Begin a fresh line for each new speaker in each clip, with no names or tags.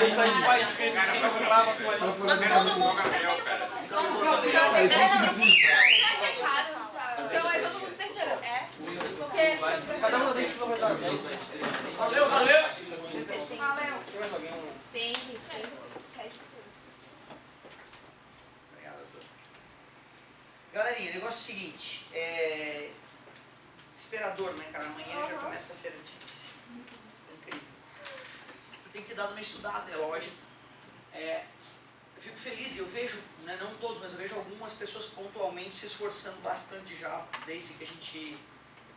isso a gente faz diferente de quem comprava com ali.
Mas todo mundo então é todo mundo terceiro. É? Porque
Cada um deixa o resultado.
Valeu, valeu!
valeu. Tem 7 pessoas.
Obrigado, doutor. Galerinha, o negócio é o seguinte, desesperador, né, cara? Amanhã já começa a feira de ciência. Incrível. Eu tenho que ter dado uma estudada, é lógico. Eu fico feliz e eu vejo, né, não todos, mas eu vejo algumas pessoas pontualmente se esforçando bastante já, desde que a gente,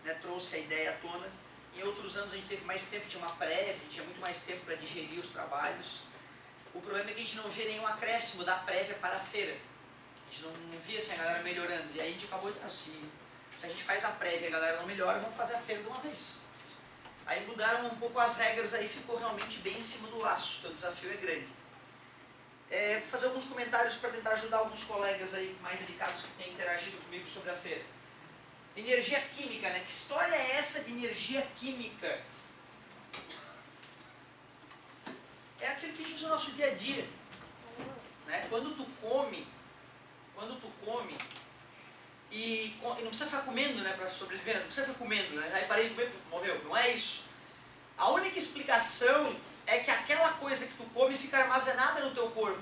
né, trouxe a ideia à tona. Em outros anos a gente teve mais tempo, tinha uma prévia, tinha muito mais tempo para digerir os trabalhos. O problema é que a gente não vê nenhum acréscimo da prévia para a feira. A gente não via assim, a galera melhorando. E aí a gente acabou de assim, se a gente faz a prévia e a galera não melhora, vamos fazer a feira de uma vez. Aí mudaram um pouco as regras, aí ficou realmente bem em cima do laço, então o desafio é grande. Vou fazer alguns comentários para tentar ajudar alguns colegas aí mais dedicados que têm interagido comigo sobre a feira. Energia química, né? Que história é essa de energia química? É aquilo que a gente usa no nosso dia a dia. Né? Quando tu come, e não precisa ficar comendo, né, para sobreviver, não precisa ficar comendo, né? Aí parei de comer, morreu. Não é isso. A única explicação é que aquela coisa que tu come fica armazenada no teu corpo.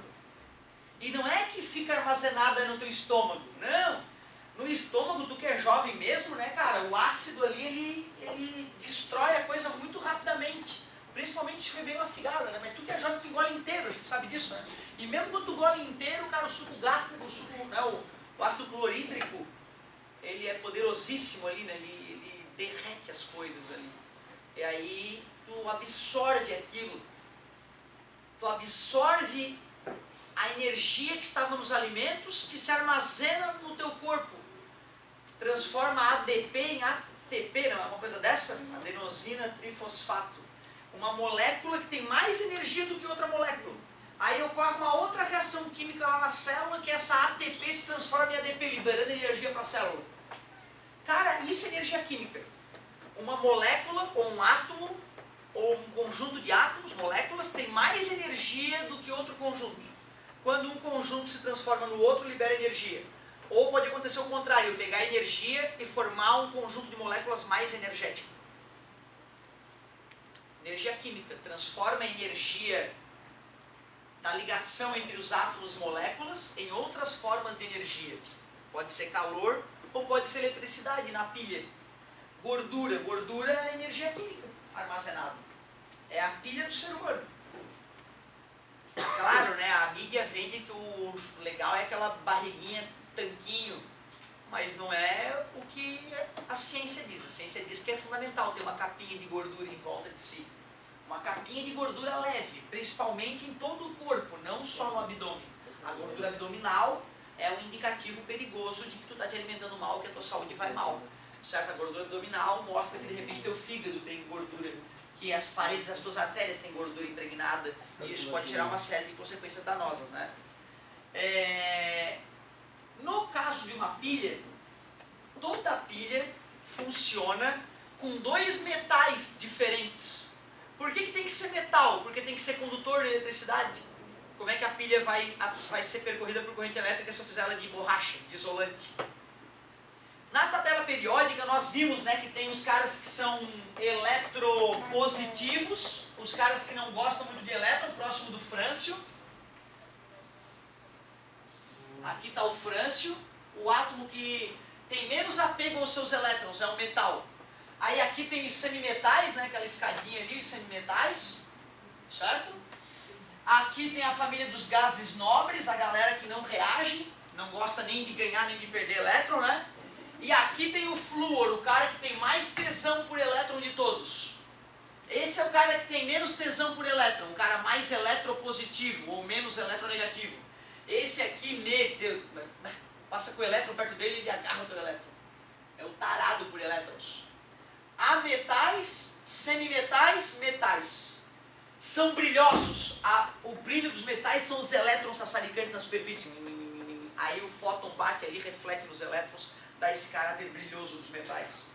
E não é que fica armazenada no teu estômago, não. No estômago, tu que é jovem mesmo, né, cara, o ácido ali, ele destrói a coisa muito rapidamente. Principalmente se for bem mastigada, né? Mas tu que é jovem, tu engole inteiro, a gente sabe disso, né? E mesmo quando tu engole inteiro, cara, o suco gástrico, o ácido clorídrico, ele é poderosíssimo ali, né? Ele derrete as coisas ali. E aí tu absorve aquilo. Tu absorve a energia que estava nos alimentos, que se armazena no teu corpo. Transforma ADP em ATP, não é uma coisa dessa? Adenosina trifosfato. Uma molécula que tem mais energia do que outra molécula. Aí ocorre uma outra reação química lá na célula, que essa ATP se transforma em ADP, liberando energia para a célula. Cara, isso é energia química. Uma molécula, ou um átomo, ou um conjunto de átomos, moléculas, tem mais energia do que outro conjunto. Quando um conjunto se transforma no outro, libera energia. Ou pode acontecer o contrário, eu pegar energia e formar um conjunto de moléculas mais energético. Energia química transforma a energia da ligação entre os átomos e moléculas em outras formas de energia. Pode ser calor ou pode ser eletricidade na pilha. Gordura. Gordura é energia química armazenada. É a pilha do ser humano. Claro, né? A mídia vende que o legal é aquela barriguinha, tanquinho, mas não é o que a ciência diz. A ciência diz que é fundamental ter uma capinha de gordura em volta de si. Uma capinha de gordura leve, principalmente em todo o corpo, não só no abdômen. A gordura abdominal é um indicativo perigoso de que tu está te alimentando mal, que a tua saúde vai mal. Certo? A gordura abdominal mostra que de repente teu fígado tem gordura, que as paredes das tuas artérias têm gordura impregnada, e isso pode gerar uma série de consequências danosas, né? No caso de uma pilha, toda pilha funciona com dois metais diferentes. Por que tem que ser metal? Porque tem que ser condutor de eletricidade. Como é que a pilha vai ser percorrida por corrente elétrica se eu fizer ela de borracha, de isolante? Na tabela periódica nós vimos, né, que tem os caras que são eletropositivos, os caras que não gostam muito de elétron, próximo do frâncio. Aqui está o frâncio, o átomo que tem menos apego aos seus elétrons, é um metal. Aí aqui tem os semimetais, né, aquela escadinha ali, os semimetais, certo? Aqui tem a família dos gases nobres, a galera que não reage, não gosta nem de ganhar nem de perder elétron, né? E aqui tem o flúor, o cara que tem mais tesão por elétron de todos. Esse é o cara que tem menos tesão por elétron, o cara mais eletropositivo ou menos eletronegativo. Esse aqui, passa com o elétron perto dele e ele agarra o teu elétron. É o tarado por elétrons. Há metais, semimetais, metais. São brilhosos. O brilho dos metais são os elétrons sassaricantes na superfície. Aí o fóton bate ali, reflete nos elétrons, dá esse caráter brilhoso dos metais.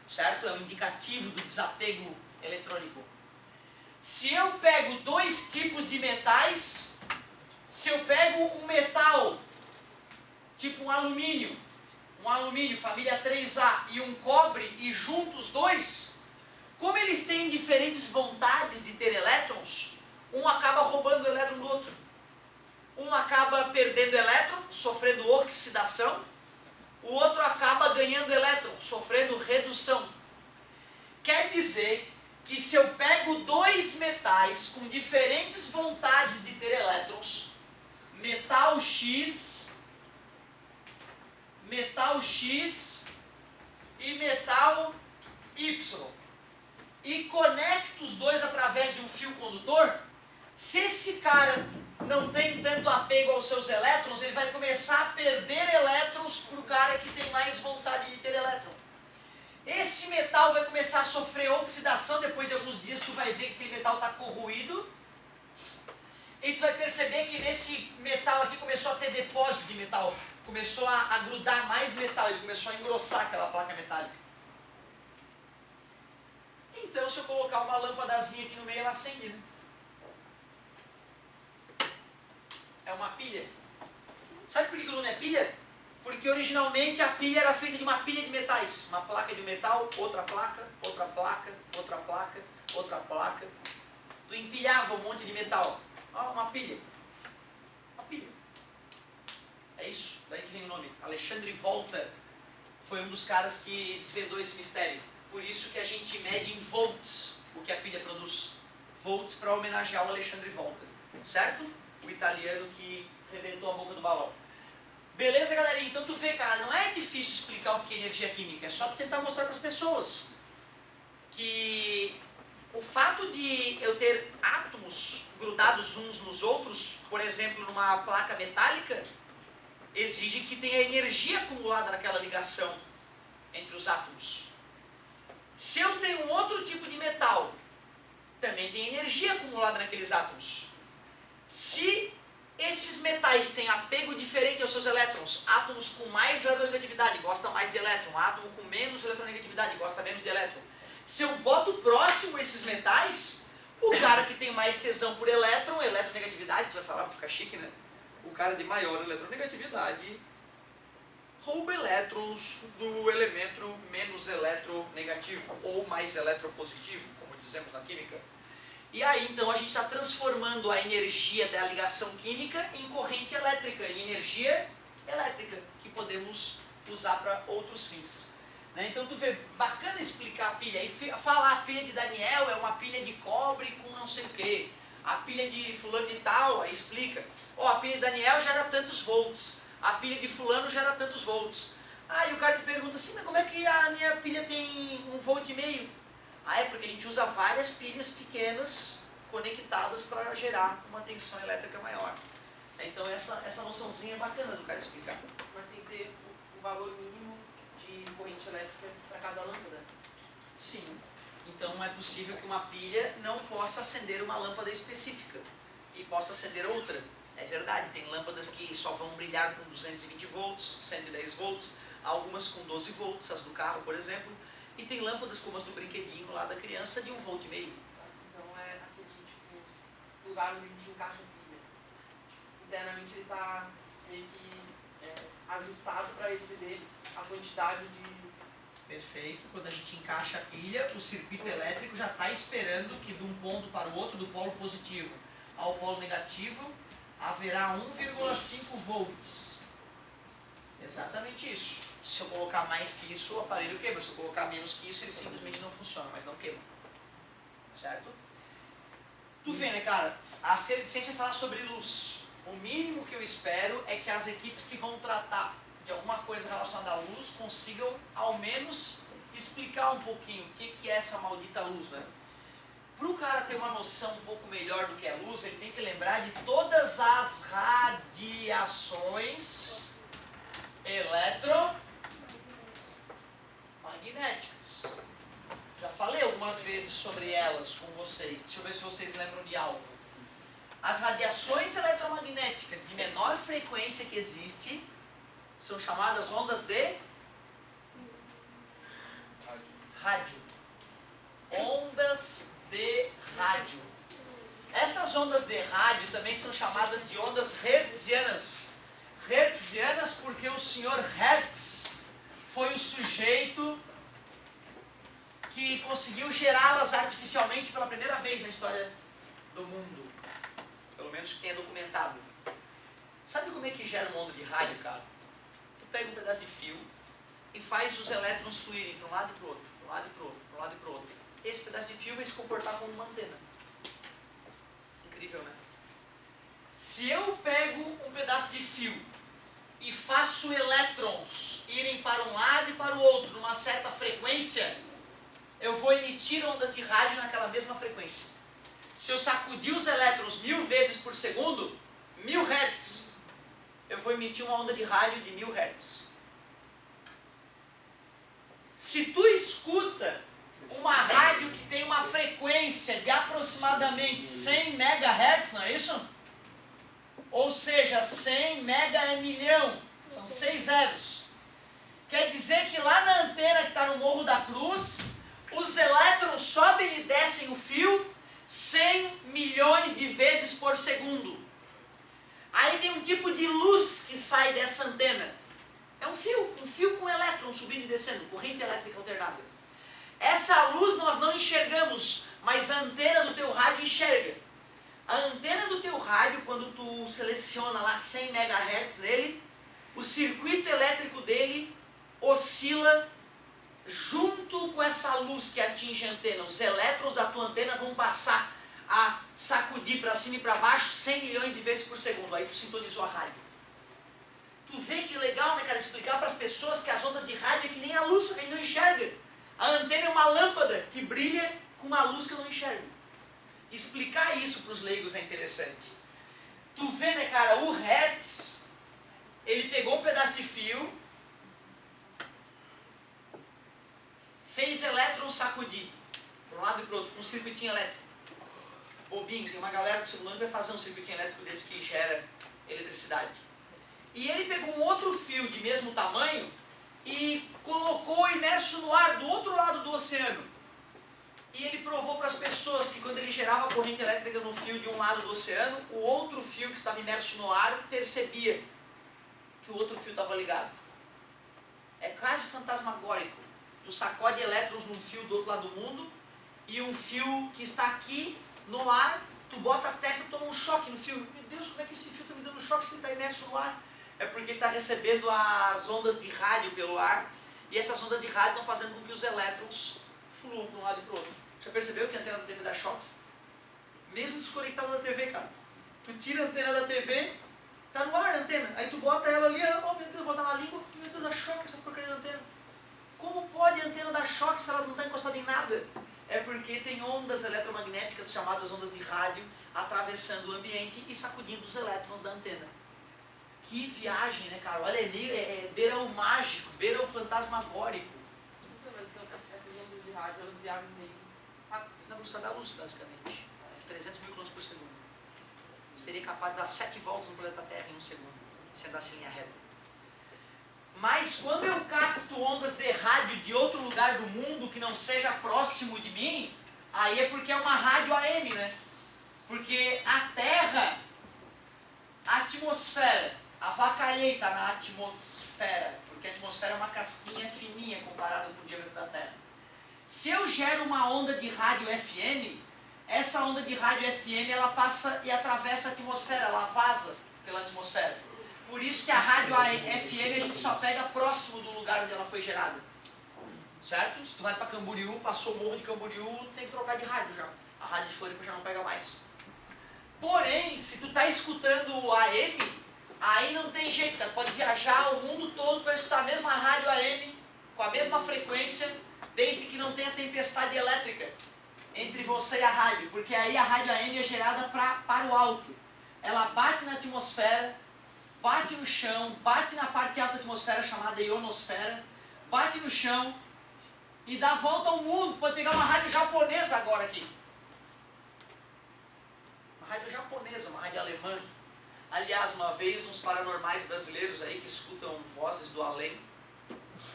Certo? É um indicativo do desapego eletrônico. Se eu pego dois tipos de metais, se eu pego um metal, tipo um alumínio família 3A e um cobre e junto os dois, como eles têm diferentes vontades de ter elétrons, um acaba roubando o elétron do outro. Um acaba perdendo elétron, sofrendo oxidação, o outro acaba ganhando elétron, sofrendo redução. Quer dizer que se eu pego dois metais com diferentes vontades de ter elétrons, metal X e metal Y, e conecto os dois através de um fio condutor, se esse cara não tem tanto apego aos seus elétrons, ele vai começar a perder elétrons para o cara que tem mais vontade de ter elétron. Esse metal vai começar a sofrer oxidação, depois de alguns dias tu vai ver que aquele metal está corroído, e tu vai perceber que nesse metal aqui começou a ter depósito de metal, começou a grudar mais metal, ele começou a engrossar aquela placa metálica. Então se eu colocar uma lâmpadazinha aqui no meio, ela acende, né? É uma pilha. Sabe por que não é pilha? Porque originalmente a pilha era feita de uma pilha de metais. Uma placa de metal, outra placa, outra placa, outra placa, outra placa. Tu empilhava um monte de metal. Uma pilha. Uma pilha. É isso, daí que vem o nome. Alexandre Volta foi um dos caras que desvendou esse mistério. Por isso que a gente mede em volts o que a pilha produz. Volts para homenagear o Alexandre Volta. Certo? O italiano que rebentou a boca do balão. Beleza, galerinha? Então tu vê, cara, não é difícil explicar o que é energia química, é só tu tentar mostrar para as pessoas que o fato de eu ter átomos grudados uns nos outros, por exemplo, numa placa metálica, exige que tenha energia acumulada naquela ligação entre os átomos. Se eu tenho um outro tipo de metal, também tem energia acumulada naqueles átomos. Se esses metais têm apego diferente aos seus elétrons, átomos com mais eletronegatividade gostam mais de elétron, átomo com menos eletronegatividade gosta menos de elétron. Se eu boto próximo esses metais, o cara que tem mais tesão por elétron, eletronegatividade, tu vai falar para ficar chique, né? O cara de maior eletronegatividade rouba elétrons do elemento menos eletronegativo ou mais eletropositivo, como dizemos na química. E aí, então, a gente está transformando a energia da ligação química em corrente elétrica, em energia elétrica, que podemos usar para outros fins. Né? Então, tu vê, bacana explicar a pilha. E falar a pilha de Daniel é uma pilha de cobre com não sei o quê. A pilha de fulano de tal, aí explica. A pilha de Daniel gera tantos volts. A pilha de fulano gera tantos volts. Aí o cara te pergunta assim, mas como é que a minha pilha tem 1,5 volt? É porque a gente usa várias pilhas pequenas conectadas para gerar uma tensão elétrica maior. Então essa noçãozinha é bacana do cara explicar.
Mas tem que ter o valor mínimo de corrente elétrica para cada lâmpada.
Sim. Então é possível que uma pilha não possa acender uma lâmpada específica e possa acender outra. É verdade, tem lâmpadas que só vão brilhar com 220 volts, 110 volts, algumas com 12 volts, as do carro, por exemplo. E tem lâmpadas como as do brinquedinho lá da criança de 1,5 volt.
Então é aquele tipo lugar onde a gente encaixa a pilha. Internamente ele está meio que ajustado para receber a quantidade de...
Perfeito. Quando a gente encaixa a pilha, o circuito elétrico já está esperando que de um ponto para o outro, do polo positivo ao polo negativo, haverá 1,5 volts. Exatamente isso. Se eu colocar mais que isso, o aparelho queima. Se eu colocar menos que isso, ele simplesmente não funciona, mas não queima. Certo? Tu vê, né, cara? A Feira de Ciência fala sobre luz. O mínimo que eu espero é que as equipes que vão tratar de alguma coisa relacionada à luz consigam, ao menos, explicar um pouquinho o que é essa maldita luz, né? Para o cara ter uma noção um pouco melhor do que é luz, ele tem que lembrar de todas as radiações eletromagnéticas. Já falei algumas vezes sobre elas com vocês. Deixa eu ver se vocês lembram de algo. As radiações eletromagnéticas de menor frequência que existe são chamadas ondas de rádio. Ondas de rádio. Essas ondas de rádio também são chamadas de ondas hertzianas. Hertzianas porque o senhor Hertz foi o sujeito que conseguiu gerá-las artificialmente pela primeira vez na história do mundo. Pelo menos que tenha documentado. Sabe como é que gera uma onda de rádio, cara? Tu pega um pedaço de fio e faz os elétrons fluírem para um lado e para o outro, para um lado e para o outro, para um lado e para o outro. Esse pedaço de fio vai se comportar como uma antena. Incrível, né? Se eu pego um pedaço de fio e faço elétrons irem para um lado e para o outro numa certa frequência, eu vou emitir ondas de rádio naquela mesma frequência. Se eu sacudir os elétrons 1000 vezes por segundo, 1000 Hz, eu vou emitir uma onda de rádio de 1000 Hz. Se tu escuta uma rádio que tem uma frequência de aproximadamente 100 MHz, não é isso? Ou seja, 100 mega é milhão, são 6 zeros. Quer dizer que lá na antena que está no Morro da Cruz, os elétrons sobem e descem o fio 100 milhões de vezes por segundo. Aí tem um tipo de luz que sai dessa antena. É um fio com elétrons subindo e descendo, corrente elétrica alternada. Essa luz nós não enxergamos, mas a antena do teu rádio enxerga. A antena do teu rádio, quando tu seleciona lá 100 MHz nele, o circuito elétrico dele oscila junto com essa luz que atinge a antena. Os elétrons da tua antena vão passar a sacudir para cima e para baixo 100 milhões de vezes por segundo. Aí tu sintonizou a rádio. Tu vê que legal, né, cara, explicar para as pessoas que as ondas de rádio é que nem a luz, que a gente não enxerga. A antena é uma lâmpada que brilha com uma luz que eu não enxergo. Explicar isso para os leigos é interessante. Tu vê, né, cara, o Hertz, ele pegou um pedaço de fio, fez elétrons sacudir, para um lado e para o outro, com um circuitinho elétrico. Bobinho, tem uma galera do segundo ano que vai fazer um circuitinho elétrico desse que gera eletricidade. E ele pegou um outro fio de mesmo tamanho e colocou imerso no ar do outro lado do oceano. E ele provou para as pessoas que quando ele gerava a corrente elétrica no fio de um lado do oceano, o outro fio que estava imerso no ar percebia que o outro fio estava ligado. É quase fantasmagórico. Tu sacode elétrons num fio do outro lado do mundo e um fio que está aqui no ar, tu bota a testa e toma um choque no fio. Meu Deus, como é que esse fio está me dando choque se ele está imerso no ar? É porque ele está recebendo as ondas de rádio pelo ar e essas ondas de rádio estão fazendo com que os elétrons fluam para um lado e para o outro. Já percebeu que a antena da TV dá choque? Mesmo desconectada da TV, cara. Tu tira a antena da TV, tá no ar a antena. Aí tu bota ela ali, oh meu Deus, bota na língua, meu Deus, dá choque essa porcaria da antena. Como pode a antena dar choque se ela não está encostada em nada? É porque tem ondas eletromagnéticas chamadas ondas de rádio atravessando o ambiente e sacudindo os elétrons da antena. Que viagem, né, cara? Olha, beira o mágico, beira o fantasmagórico.
Essas ondas de rádio, elas viajam meio rápido.
Na velocidade da luz, basicamente. 300 mil km por segundo. Seria capaz de dar 7 voltas no planeta Terra em um segundo, se andasse em linha reta. Mas quando eu capto ondas de rádio de outro lugar do mundo que não seja próximo de mim, aí é porque é uma rádio AM, né? Porque a Terra, a atmosfera, avacalhei tá na atmosfera, porque a atmosfera é uma casquinha fininha comparada com o diâmetro da Terra. Se eu gero uma onda de rádio FM, essa onda de rádio FM ela passa e atravessa a atmosfera, ela vaza pela atmosfera. Por isso que a rádio FM a gente só pega próximo do lugar onde ela foi gerada. Certo? Se tu vai para Camboriú, passou o morro de Camboriú, tem que trocar de rádio já. A rádio de Floripa já não pega mais. Porém, se tu tá escutando o AM, aí não tem jeito, cara. Pode viajar o mundo todo, tu vai escutar a mesma rádio AM, com a mesma frequência, desde que não tenha tempestade elétrica entre você e a rádio. Porque aí a rádio AM é gerada para o alto. Ela bate na atmosfera, bate no chão, bate na parte alta da atmosfera chamada ionosfera, bate no chão e dá volta ao mundo. Pode pegar uma rádio japonesa agora aqui. Uma rádio japonesa, uma rádio alemã. Aliás, uma vez uns paranormais brasileiros aí que escutam vozes do além,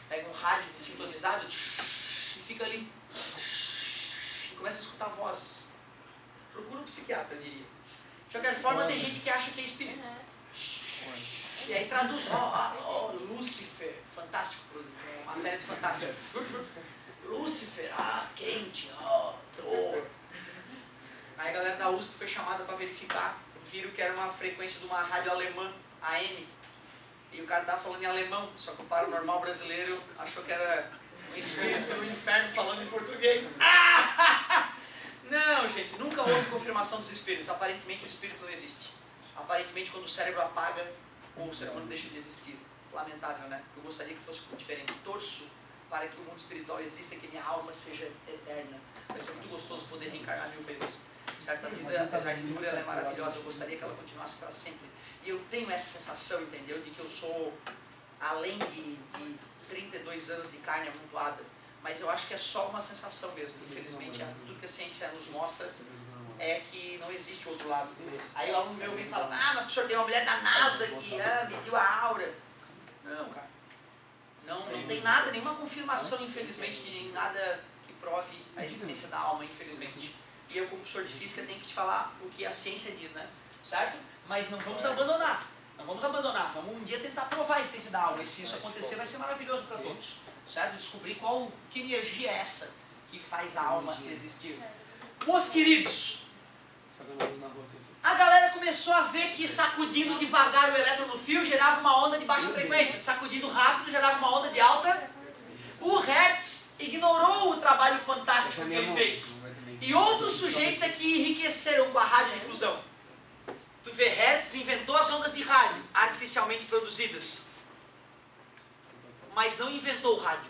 pegam um rádio sintonizado e fica ali e começa a escutar vozes. Procura um psiquiatra, eu diria. De qualquer forma, tem gente que acha que é espírito. E aí traduz, Lúcifer, fantástico, matéria de fantástico. Lúcifer, quente, dor. Aí a galera da USP foi chamada para verificar, viram que era uma frequência de uma rádio alemã, AM. E o cara estava falando em alemão, só que o paranormal brasileiro achou que era um espírito no inferno falando em português. Não, gente, nunca houve confirmação dos espíritos. Aparentemente o espírito não existe. Aparentemente quando o cérebro apaga, o ser humano deixa de existir. Lamentável, né? Eu gostaria que fosse diferente. Torço para que o mundo espiritual exista e que minha alma seja eterna. Vai ser muito gostoso poder reencarnar 1000 vezes. Certa vida, apesar de dura, ela é maravilhosa. Eu gostaria que ela continuasse para sempre. E eu tenho essa sensação, entendeu? De que eu sou, além de 32 anos de carne amontoada, mas eu acho que é só uma sensação mesmo. Infelizmente, tudo que a ciência nos mostra é que não existe outro lado. Aí o aluno meu vem e fala, mas professor, tem uma mulher da NASA que mediu a aura. Não, cara. Não tem nada, nenhuma confirmação, infelizmente, de nada que prove a existência da alma, infelizmente. E eu, como professor de física, tenho que te falar o que a ciência diz, né? Certo? Mas não vamos abandonar. Não vamos abandonar. Vamos um dia tentar provar a existência da alma. E se isso acontecer, vai ser maravilhoso para todos. Certo? Descobrir que energia é essa que faz a alma existir. Meus queridos, a galera começou a ver que sacudindo devagar o elétron no fio gerava uma onda de baixa frequência. Sacudindo rápido gerava uma onda de alta. O Hertz ignorou o trabalho fantástico que ele fez. E outros sujeitos é que enriqueceram com a radiodifusão. Tu vê, Hertz inventou as ondas de rádio, artificialmente produzidas. Mas não inventou o rádio.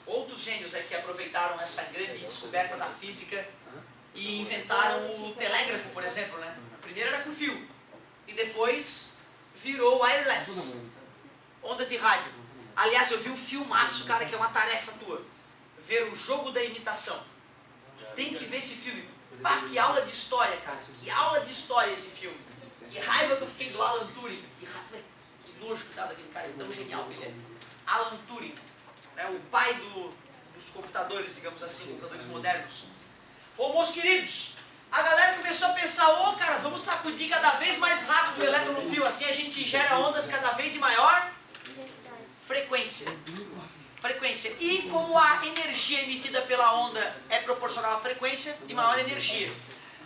Outros gênios é que aproveitaram essa grande descoberta da física e inventaram o telégrafo, por exemplo, né? Primeiro era com fio. E depois virou wireless. Ondas de rádio. Aliás, eu vi um filmaço, cara, que é uma tarefa tua. Ver o Jogo da Imitação. Tem que ver esse filme. Pá, que aula de história, cara. Que aula de história esse filme. Que raiva que eu fiquei do Alan Turing. Que nojo que dá daquele cara. É tão genial que ele é. Alan Turing. Né, o pai dos computadores, digamos assim, computadores modernos. Ô, meus queridos, a galera começou a pensar, cara, vamos sacudir cada vez mais rápido o elétron no fio. Assim a gente gera ondas cada vez de maior frequência. E como a energia emitida pela onda é proporcional à frequência, de maior energia.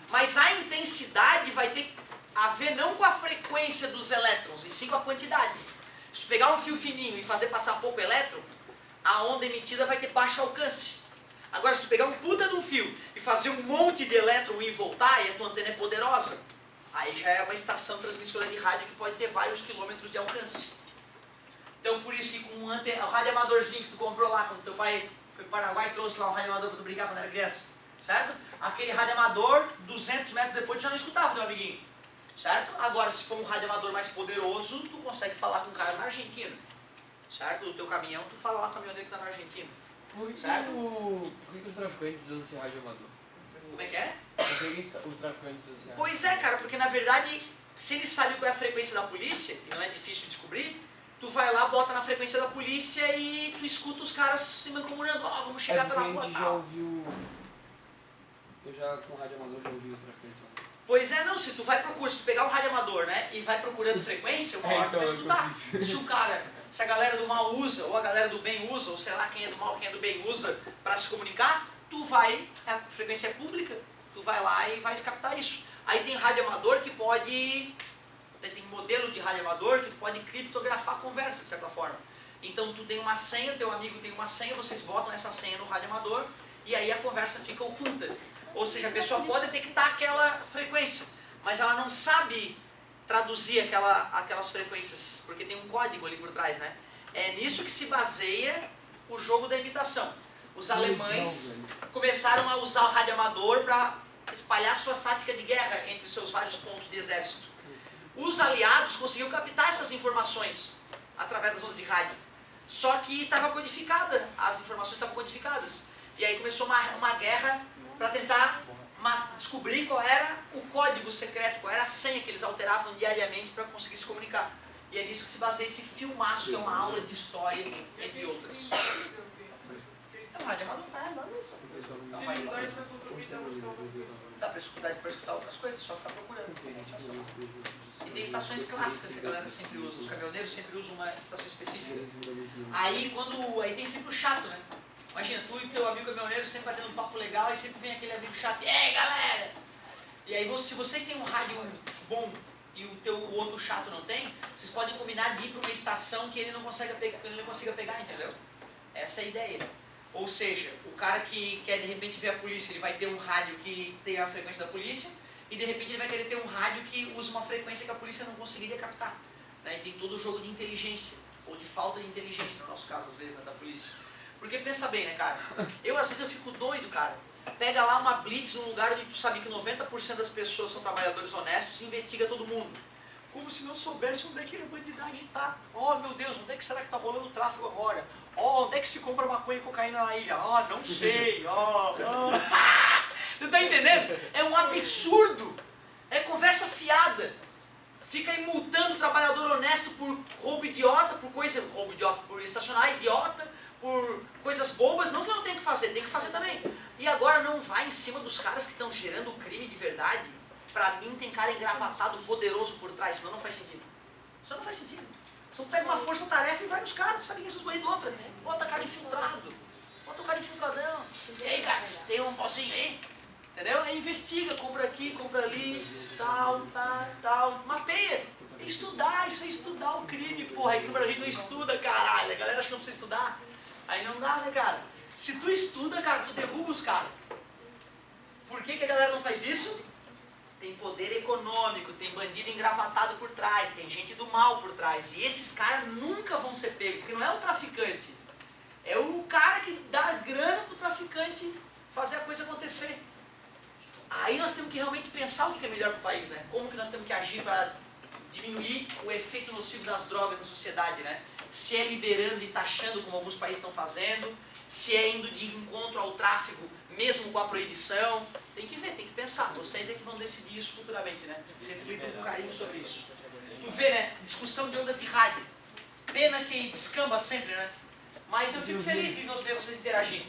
Mas a intensidade vai ter a ver não com a frequência dos elétrons, e sim com a quantidade. Se tu pegar um fio fininho e fazer passar pouco elétron, a onda emitida vai ter baixo alcance. Agora, se tu pegar um puta de um fio e fazer um monte de elétron e voltar, e a tua antena é poderosa, aí já é uma estação transmissora de rádio que pode ter vários quilômetros de alcance. Então, por isso que com o rádio amadorzinho que tu comprou lá, quando teu pai foi para o Paraguai e trouxe lá um rádio amador para tu brincar quando era criança, certo? Aquele rádio amador, 200 metros depois, tu já não escutava teu amiguinho, certo? Agora, se for um rádio amador mais poderoso, tu consegue falar com um cara na Argentina, certo? O teu caminhão, tu fala lá com o caminhoneiro que está na Argentina.
Por que os traficantes usam esse rádio amador?
Como é que é?
Por que os traficantes usam esse rádio?
Pois é, cara, porque na verdade, se eles sabem qual é a frequência da polícia, e não é difícil descobrir, tu vai lá, bota na frequência da polícia e tu escuta os caras se mancomunando, vamos chegar pela rua, tal.
Eu já com o rádio amador já ouvi os traficantes falando.
Pois é, não, se tu vai procurar, se tu pegar um rádio amador, né, e vai procurando frequência, uma hora tu vai escutar. Se o cara, se a galera do mal usa, ou a galera do bem usa, ou sei lá quem é do mal, quem é do bem usa, para se comunicar, tu vai, a frequência é pública, tu vai lá e vai captar isso. Aí tem rádio amador que pode, tem modelos de rádio amador que tu pode criptografar a conversa, de certa forma. Então tu tem uma senha, teu amigo tem uma senha, vocês botam essa senha no rádio amador, e aí a conversa fica oculta. Ou seja, a pessoa pode detectar aquela frequência, mas ela não sabe traduzir aquelas frequências, porque tem um código ali por trás, né? É nisso que se baseia o jogo da imitação. Os alemães começaram a usar o rádio amador para espalhar suas táticas de guerra entre os seus vários pontos de exército. Os aliados conseguiram captar essas informações através das ondas de rádio. Só que estava codificada, as informações estavam codificadas. E aí começou uma guerra para tentar descobrir qual era o código secreto, qual era a senha que eles alteravam diariamente para conseguir se comunicar. E é nisso que se baseia esse filmaço, que é uma aula de história, entre outras. É um rádio amador. Dá pra escutar outras coisas, só ficar procurando. Tem estação. E tem estações clássicas que a galera sempre usa. Os caminhoneiros sempre usam uma estação específica. Aí tem sempre o chato, né? Imagina, tu e teu amigo caminhoneiro sempre batendo um papo legal, aí sempre vem aquele amigo chato, e aí galera! E aí se vocês têm um rádio bom e o outro chato não tem, vocês podem combinar de ir para uma estação que ele não consiga pegar, entendeu? Essa é a ideia. Ou seja, o cara que quer de repente ver a polícia, ele vai ter um rádio que tem a frequência da polícia, e de repente ele vai querer ter um rádio que usa uma frequência que a polícia não conseguiria captar. Né? E tem todo o jogo de inteligência, ou de falta de inteligência, no nosso caso, às vezes, né, da polícia. Porque pensa bem, né, cara? Às vezes eu fico doido, cara. Pega lá uma blitz num lugar onde tu sabe que 90% das pessoas são trabalhadores honestos e investiga todo mundo. Como se não soubesse onde é que a bandidagem tá. Oh, meu Deus, onde é que será que tá rolando o tráfego agora? Oh, onde é que se compra maconha e cocaína na ilha? Ah, não sei. Não tá entendendo? É um absurdo. É conversa fiada. Fica aí multando o trabalhador honesto por roubo idiota, por estacionar idiota, por coisas bobas. Não que não tem que fazer, tem que fazer também. E agora não vai em cima dos caras que estão gerando o crime de verdade. Pra mim tem cara engravatado, poderoso por trás, senão não faz sentido. Isso não faz sentido. Então pega uma força-tarefa e vai nos caras, sabe que esses bandidos outra. Bota cara infiltrado. Bota o cara infiltradão. E aí, cara, tem um pocinho aí? Entendeu? Aí investiga, compra aqui, compra ali, tal. Mapeia. Estudar, isso é estudar o crime, porra. Aqui no Brasil não estuda, caralho. A galera acha que não precisa estudar. Aí não dá, né, cara? Se tu estuda, cara, tu derruba os caras. Por que a galera não faz isso? Tem poder econômico, tem bandido engravatado por trás, tem gente do mal por trás. E esses caras nunca vão ser pegos, porque não é o traficante. É o cara que dá grana pro traficante fazer a coisa acontecer. Aí nós temos que realmente pensar o que é melhor pro país, né? Como que nós temos que agir para diminuir o efeito nocivo das drogas na sociedade, né? Se é liberando e taxando, como alguns países estão fazendo, se é indo de encontro ao tráfico, mesmo com a proibição. Tem que ver, tem que pensar. Vocês é que vão decidir isso futuramente, né? Reflitam com carinho sobre isso. Tu vê, né? Discussão de ondas de rádio. Pena que descamba sempre, né? Mas eu fico feliz de ver vocês interagindo.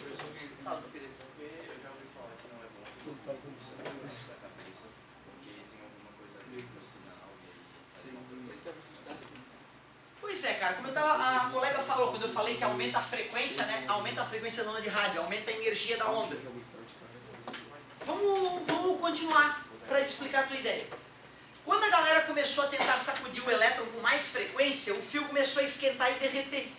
Fala, meu querido.
Eu já ouvi falar que não é bom da cabeça, porque tem alguma coisa ali no sinal e aí
Pois é, cara, como a colega falou, quando eu falei que aumenta a frequência, né? Aumenta a frequência da onda de rádio, aumenta a energia da onda. Vamos continuar para explicar a tua ideia. Quando a galera começou a tentar sacudir o elétron com mais frequência, o fio começou a esquentar e derreter.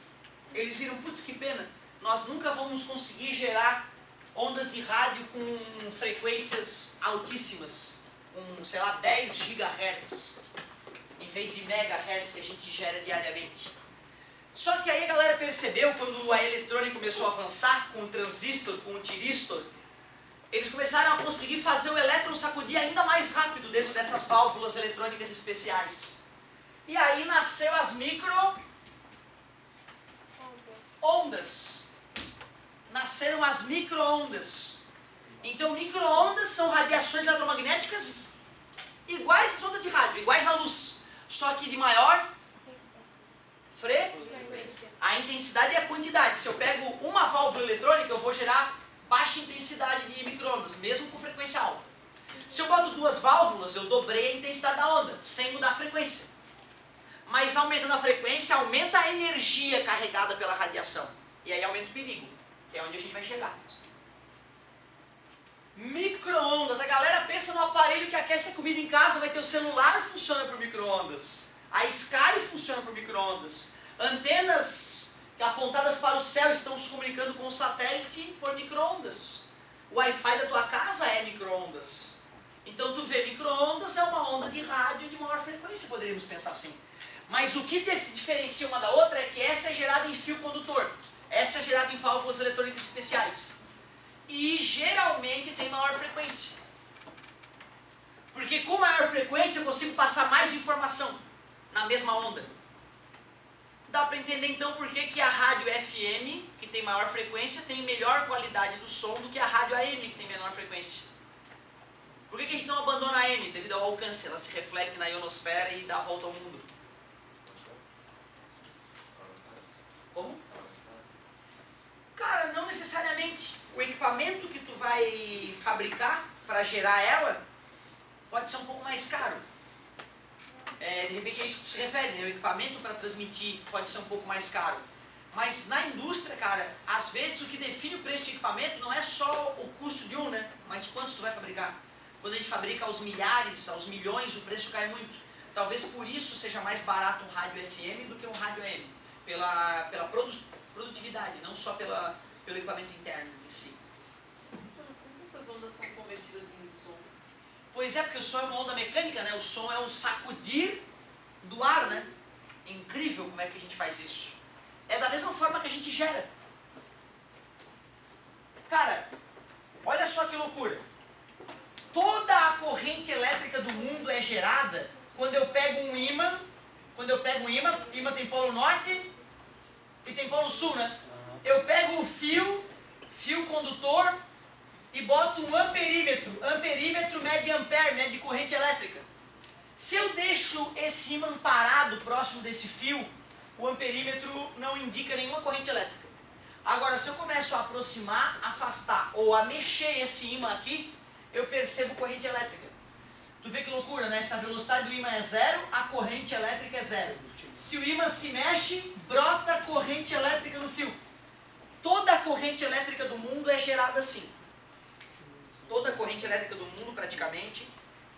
Eles viram, putz, que pena, nós nunca vamos conseguir gerar ondas de rádio com frequências altíssimas, com, sei lá, 10 GHz, em vez de megahertz que a gente gera diariamente. Só que aí a galera percebeu, quando a eletrônica começou a avançar, com o transistor, com o tiristor, eles começaram a conseguir fazer o elétron sacudir ainda mais rápido dentro dessas válvulas eletrônicas especiais. E aí nasceu as micro-ondas. Nasceram as micro-ondas. Então micro-ondas são radiações eletromagnéticas iguais às ondas de rádio, iguais à luz. Só que de maior frequência. A intensidade é a quantidade. Se eu pego uma válvula eletrônica, eu vou gerar baixa intensidade de micro-ondas, mesmo com frequência alta. Se eu boto duas válvulas, eu dobrei a intensidade da onda, sem mudar a frequência. Mas aumentando a frequência, aumenta a energia carregada pela radiação. E aí aumenta o perigo, que é onde a gente vai chegar. Micro-ondas. A galera pensa no aparelho que aquece a comida em casa, vai ter o celular, funciona por micro-ondas. A Sky funciona por micro-ondas. Antenas apontadas para o céu estão se comunicando com o satélite por micro-ondas. O Wi-Fi da tua casa é micro-ondas. Então tu vê, micro-ondas é uma onda de rádio de maior frequência, poderíamos pensar assim. Mas o que diferencia uma da outra é que essa é gerada em fio condutor. Essa é gerada em válvulas eletrônicas especiais. E geralmente tem maior frequência. Porque com maior frequência eu consigo passar mais informação na mesma onda. Dá para entender então por que a rádio FM, que tem maior frequência, tem melhor qualidade do som do que a rádio AM, que tem menor frequência. Por que a gente não abandona a AM? Devido ao alcance, ela se reflete na ionosfera e dá a volta ao mundo. Como? Cara, não necessariamente. o equipamento que tu vai fabricar para gerar ela pode ser um pouco mais caro. De repente é isso que tu se refere, né? O equipamento para transmitir pode ser um pouco mais caro. Mas na indústria, cara, às vezes o que define o preço de equipamento não é só o custo de um, né? Mas quantos tu vai fabricar. Quando a gente fabrica aos milhares, aos milhões, o preço cai muito. Talvez por isso seja mais barato um rádio FM do que um rádio AM. Pela produtividade, não só pelo equipamento interno em si.
Como essas ondas são convertidas em som?
Pois é, porque o som é uma onda mecânica, né? O som é um sacudir do ar, né? É incrível como é que a gente faz isso. É da mesma forma que a gente gera. Cara, olha só que loucura. Toda a corrente elétrica do mundo é gerada quando eu pego um ímã. Quando eu pego um ímã tem polo norte e tem polo sul, né? Eu pego o fio condutor e boto um amperímetro. Amperímetro mede ampere, mede corrente elétrica. Se eu deixo esse ímã parado próximo desse fio, o amperímetro não indica nenhuma corrente elétrica. Agora, se eu começo a aproximar, afastar ou a mexer esse ímã aqui, eu percebo corrente elétrica. Tu vê que loucura, né? Se a velocidade do ímã é zero, a corrente elétrica é zero. Se o ímã se mexe, brota corrente elétrica no fio. Toda a corrente elétrica do mundo é gerada assim. Toda a corrente elétrica do mundo, praticamente,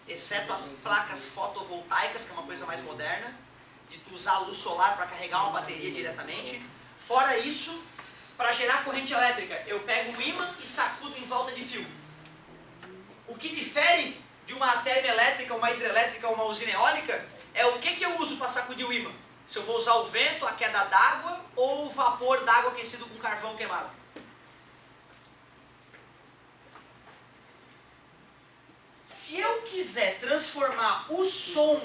exceto as placas fotovoltaicas, que é uma coisa mais moderna, de tu usar a luz solar para carregar uma bateria diretamente. Fora isso, para gerar corrente elétrica, eu pego um ímã e sacudo em volta de fio. O que difere de uma termoelétrica, uma hidrelétrica ou uma usina eólica é o que eu uso para sacudir o ímã. Se eu vou usar o vento, a queda d'água ou o vapor d'água aquecido com carvão queimado. Se eu quiser transformar o som,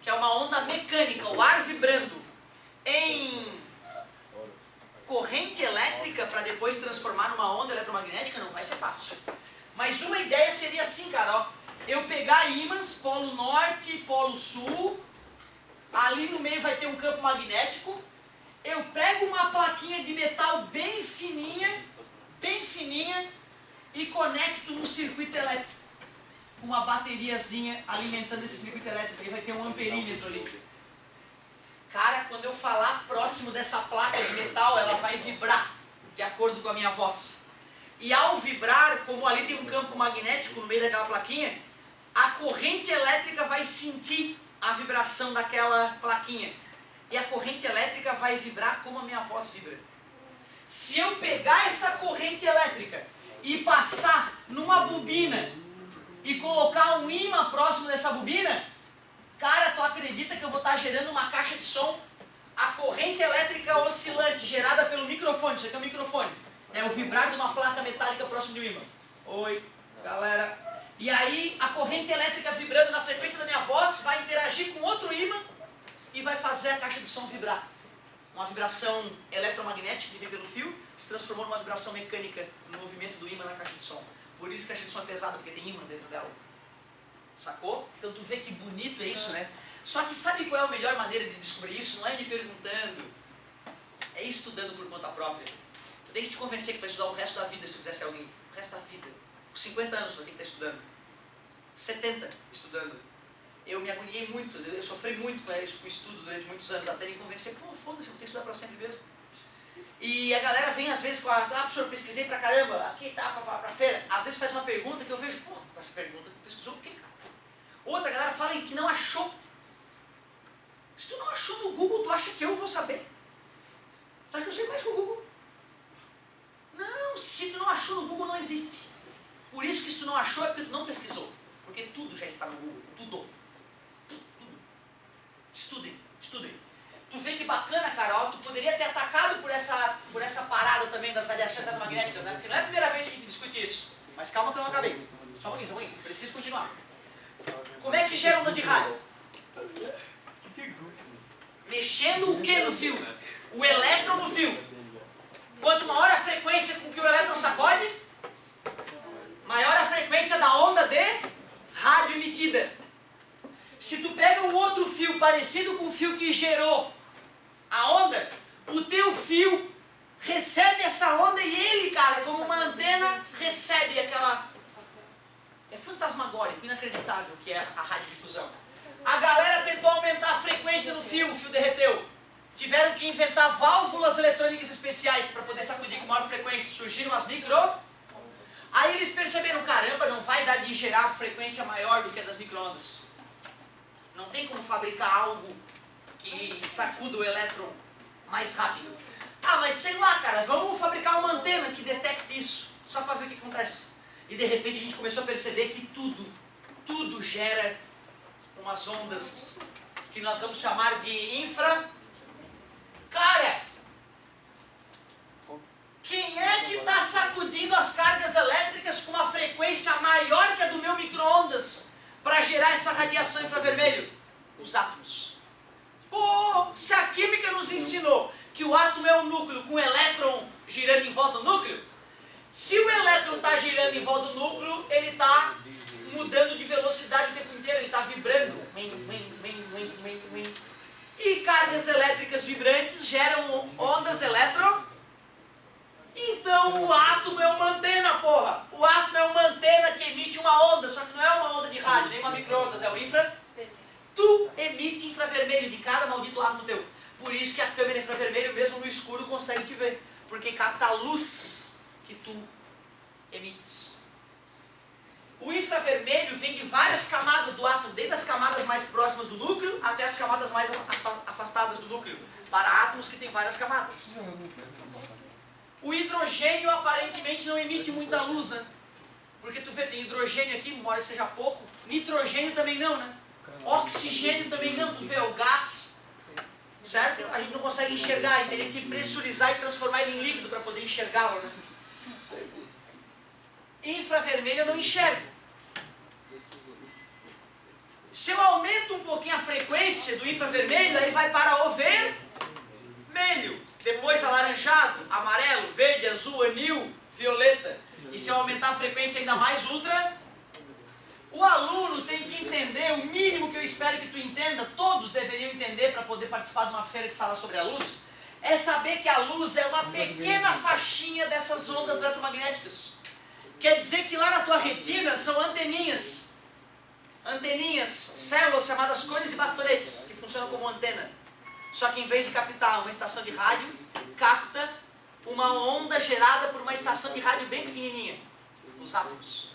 que é uma onda mecânica, o ar vibrando, em corrente elétrica para depois transformar numa onda eletromagnética, não vai ser fácil. Mas uma ideia seria assim, cara, ó, eu pegar ímãs, polo norte, polo sul, ali no meio vai ter um campo magnético, eu pego uma plaquinha de metal bem fininha, e conecto num circuito elétrico. Uma bateriazinha alimentando esse circuito elétrico, aí vai ter um amperímetro ali. Cara, quando eu falar próximo dessa placa de metal, ela vai vibrar, de acordo com a minha voz. E ao vibrar, como ali tem um campo magnético no meio daquela plaquinha, a corrente elétrica vai sentir a vibração daquela plaquinha. E a corrente elétrica vai vibrar como a minha voz vibra. Se eu pegar essa corrente elétrica e passar numa bobina e colocar um ímã próximo dessa bobina, cara, tu acredita que eu vou estar gerando uma caixa de som? A corrente elétrica oscilante gerada pelo microfone, isso aqui é um microfone, é o vibrar de uma placa metálica próximo de um ímã. Oi, galera. E aí a corrente elétrica vibrando na frequência da minha voz vai interagir com outro ímã e vai fazer a caixa de som vibrar. Uma vibração eletromagnética que vem pelo fio se transformou numa vibração mecânica no movimento do ímã na caixa de som. Por isso que a caixa de som é pesada, porque tem ímã dentro dela. Sacou? Então tu vê que bonito é isso, né? Só que sabe qual é a melhor maneira de descobrir isso? Não é me perguntando, é estudando por conta própria. Tu tem que te convencer que vai estudar o resto da vida se tu quiser ser alguém. O resto da vida. Com 50 anos tu vai ter que estar estudando. 70 estudando. Eu me agoniei muito, eu sofri muito com o estudo durante muitos anos, até me convencer, pô, foda-se, eu vou ter que estudar pra sempre mesmo. E a galera vem às vezes com professor, eu pesquisei pra caramba, aqui tá, pra feira. Às vezes faz uma pergunta que eu vejo, pô, com essa pergunta, tu pesquisou o quê, cara? Outra galera fala que não achou. Se tu não achou no Google, tu acha que eu vou saber? Tu acha que eu sei mais que o Google? Não, se tu não achou no Google, não existe. Por isso que se tu não achou, é porque tu não pesquisou. Porque tudo já está no Google, tudo. Estudem. Tu vê que bacana, Carol, tu poderia ter atacado por essa parada também das radiações eletromagnéticas, né? Porque não é a primeira vez que a gente discute isso. Mas calma que eu não acabei. Só um pouquinho. Preciso continuar. Como é que gera onda de rádio? Mexendo o que no fio? O elétron no fio. Quanto maior a frequência com que o elétron sacode, maior a frequência da onda de rádio emitida. Se tu pega um outro fio parecido com o fio que gerou a onda, o teu fio recebe essa onda e ele, cara, como uma antena, recebe aquela... É fantasmagórico, inacreditável que é a radiodifusão. A galera tentou aumentar a frequência no fio, o fio derreteu. Tiveram que inventar válvulas eletrônicas especiais para poder sacudir com maior frequência. Surgiram as micro. Aí eles perceberam, caramba, não vai dar de gerar frequência maior do que a das micro-ondas. Não tem como fabricar algo que sacuda o elétron mais rápido. Ah, mas sei lá, cara, vamos fabricar uma antena que detecte isso, só para ver o que acontece. E de repente a gente começou a perceber que tudo gera umas ondas que nós vamos chamar de infra. Cara, quem é que está sacudindo as cargas elétricas com uma frequência maior que a do meu micro-ondas para gerar essa radiação infravermelho? Os átomos. Pô, se a química nos ensinou que o átomo é um núcleo com o elétron girando em volta do núcleo, se o elétron está girando em volta do núcleo, ele está mudando de velocidade o tempo inteiro, ele está vibrando. E cargas elétricas vibrantes geram ondas elétron. Então o átomo é uma antena, porra! O átomo é uma antena que emite uma onda, só que não é uma onda de rádio, nem uma micro-ondas, é o infra. Tu emite infravermelho de cada maldito átomo teu. Por isso que a câmera infravermelho, mesmo no escuro, consegue te ver. Porque capta a luz que tu emites. O infravermelho vem de várias camadas do átomo, desde as camadas mais próximas do núcleo até as camadas mais afastadas do núcleo, para átomos que têm várias camadas. O hidrogênio aparentemente não emite muita luz, né? Porque tu vê, tem hidrogênio aqui, embora seja pouco, nitrogênio também não, né? Oxigênio também não, tu vê, o gás, certo? A gente não consegue enxergar, e teria que pressurizar e transformar ele em líquido para poder enxergá-lo, né? Infravermelho eu não enxergo. Se eu aumento um pouquinho a frequência do infravermelho, aí vai para o vermelho, depois alaranjado, amarelo, verde, azul, anil, violeta. E se eu aumentar a frequência ainda mais ultra, o aluno tem que entender, o mínimo que eu espero que tu entenda, todos deveriam entender para poder participar de uma feira que fala sobre a luz, é saber que a luz é uma pequena faixinha dessas ondas eletromagnéticas. Quer dizer que lá na tua retina são anteninhas, células chamadas cones e bastonetes, que funcionam como antena. Só que em vez de captar uma estação de rádio, capta uma onda gerada por uma estação de rádio bem pequenininha, os átomos.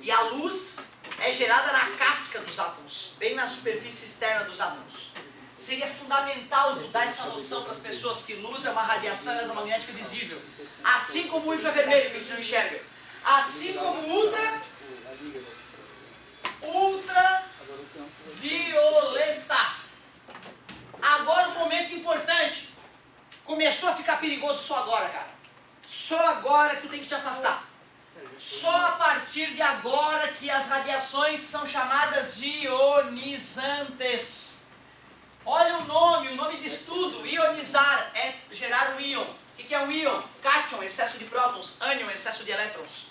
E a luz é gerada na casca dos átomos, bem na superfície externa dos átomos. Seria fundamental dar essa noção para as pessoas que luz é uma radiação eletromagnética visível, assim como o infravermelho que a gente não enxerga, assim como ultravioleta. Agora um momento importante. Começou a ficar perigoso só agora, cara. Só agora que tu tem que te afastar. Só a partir de agora que as radiações são chamadas de ionizantes. Olha o nome de estudo. Ionizar é gerar um íon. O que é um íon? Cátion, excesso de prótons. Ânion, excesso de elétrons.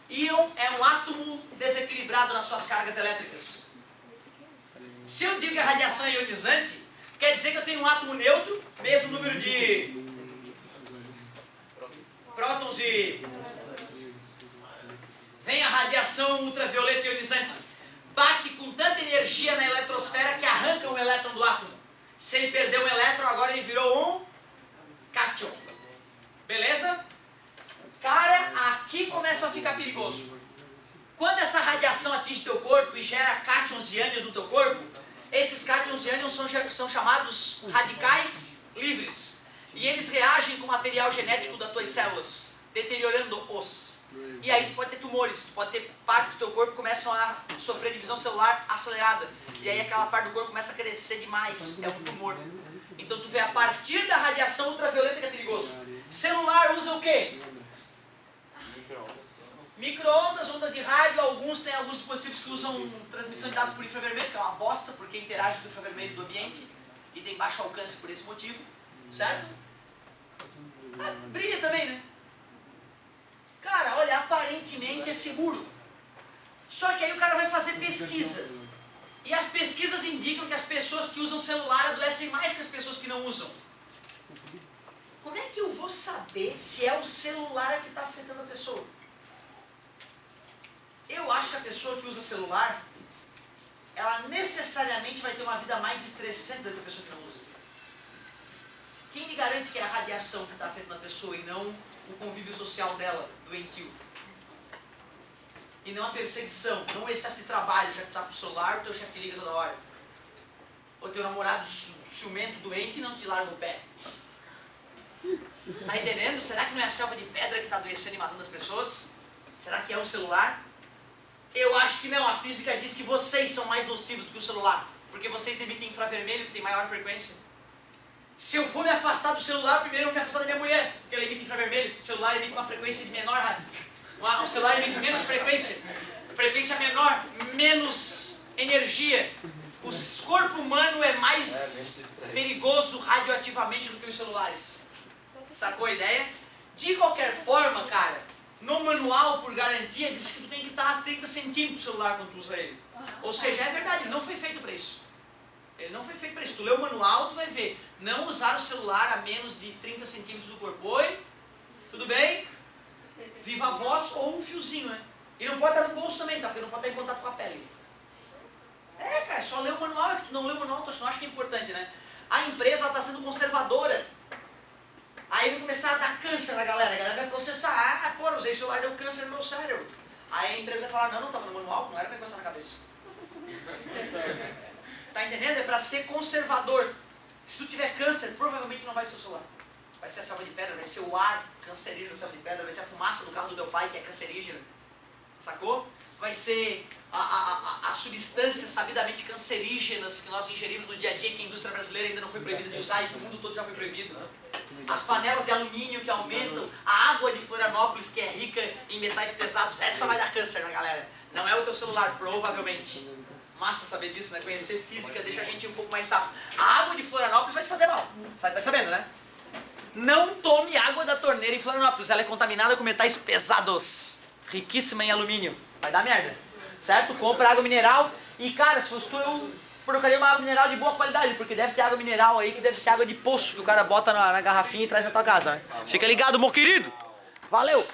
Íon é um átomo desequilibrado nas suas cargas elétricas. Se eu digo que a radiação é ionizante, quer dizer que eu tenho um átomo neutro, mesmo número de prótons e... Vem a radiação ultravioleta ionizante. Bate com tanta energia na eletrosfera que arranca um elétron do átomo. Se ele perdeu um elétron, agora ele virou um cátion. Beleza? Cara, aqui começa a ficar perigoso. Quando essa radiação atinge teu corpo e gera cátions e ânions no teu corpo, esses cátions e ânions são chamados radicais livres. E eles reagem com o material genético das tuas células, deteriorando-os. E aí tu pode ter tumores, tu pode ter partes do teu corpo que começam a sofrer divisão celular acelerada. E aí aquela parte do corpo começa a crescer demais, é um tumor. Então tu vê, a partir da radiação ultravioleta que é perigoso. Celular usa o quê? Micro-ondas, ondas de rádio, tem alguns dispositivos que usam transmissão de dados por infravermelho, que é uma bosta, porque interage com o infravermelho do ambiente e tem baixo alcance por esse motivo, certo? Brilha também, né? Cara, olha, aparentemente é seguro. Só que aí o cara vai fazer pesquisa. E as pesquisas indicam que as pessoas que usam celular adoecem mais que as pessoas que não usam. Como como é que eu vou saber se é o celular que está afetando a pessoa? Eu acho que a pessoa que usa celular, ela necessariamente vai ter uma vida mais estressante do que a pessoa que não usa. Quem me garante que é a radiação que está afetando a pessoa e não o convívio social dela, doentio? E não a perseguição, não o excesso de trabalho, já que tu tá com o celular, o teu chefe te liga toda hora. Ou teu namorado ciumento, doente e não te larga o pé. Tá entendendo? Será que não é a selva de pedra que está adoecendo e matando as pessoas? Será que é o celular? Eu acho que não. A física diz que vocês são mais nocivos do que o celular. Porque vocês emitem infravermelho, que tem maior frequência. Se eu for me afastar do celular, primeiro eu vou me afastar da minha mulher, porque ela emite infravermelho. O celular emite uma frequência de menor rádio. O celular emite menos frequência. Frequência menor, menos energia. O corpo humano é mais perigoso radioativamente do que os celulares. Sacou a ideia? De qualquer forma, cara, no manual, por garantia, diz que tu tem que estar a 30 centímetros do celular quando tu usa ele. Ou seja, é verdade, ele não foi feito para isso. Ele não foi feito para isso. Tu lê o manual, tu vai ver. Não usar o celular a menos de 30 centímetros do corpo. Oi? Tudo bem? Viva voz ou um fiozinho, né? E não pode estar no bolso também, tá? Porque não pode estar em contato com a pele. É, cara, só ler o manual. É que tu não lê o manual, tu não acha que é importante, né? A empresa está sendo conservadora. Aí vai começar a dar câncer na galera. A galera vai processar. Ah, pô, usei o celular, deu câncer no meu cérebro. Aí a empresa vai falar, não, estava no manual, não era para encostar na cabeça. Tá entendendo? É para ser conservador. Se tu tiver câncer, provavelmente não vai ser o celular. Vai ser a selva de pedra, vai ser o ar cancerígeno da selva de pedra, vai ser a fumaça do carro do teu pai, que é cancerígena. Sacou? Vai ser a substâncias sabidamente cancerígenas que nós ingerimos no dia a dia, que a indústria brasileira ainda não foi proibida de usar e que o mundo todo já foi proibido. As panelas de alumínio que aumentam, a água de Florianópolis que é rica em metais pesados, essa vai dar câncer na galera. Não é o teu celular, provavelmente. Massa saber disso, né? Conhecer física deixa a gente um pouco mais safo. A água de Florianópolis vai te fazer mal. Tá sabendo, né? Não tome água da torneira em Florianópolis. Ela é contaminada com metais pesados. Riquíssima em alumínio. Vai dar merda. Certo? Compra água mineral. E, cara, se fosse tu, eu procuraria uma água mineral de boa qualidade. Porque deve ter água mineral aí que deve ser água de poço que o cara bota na garrafinha e traz na tua casa, né? Fica ligado, meu querido. Valeu!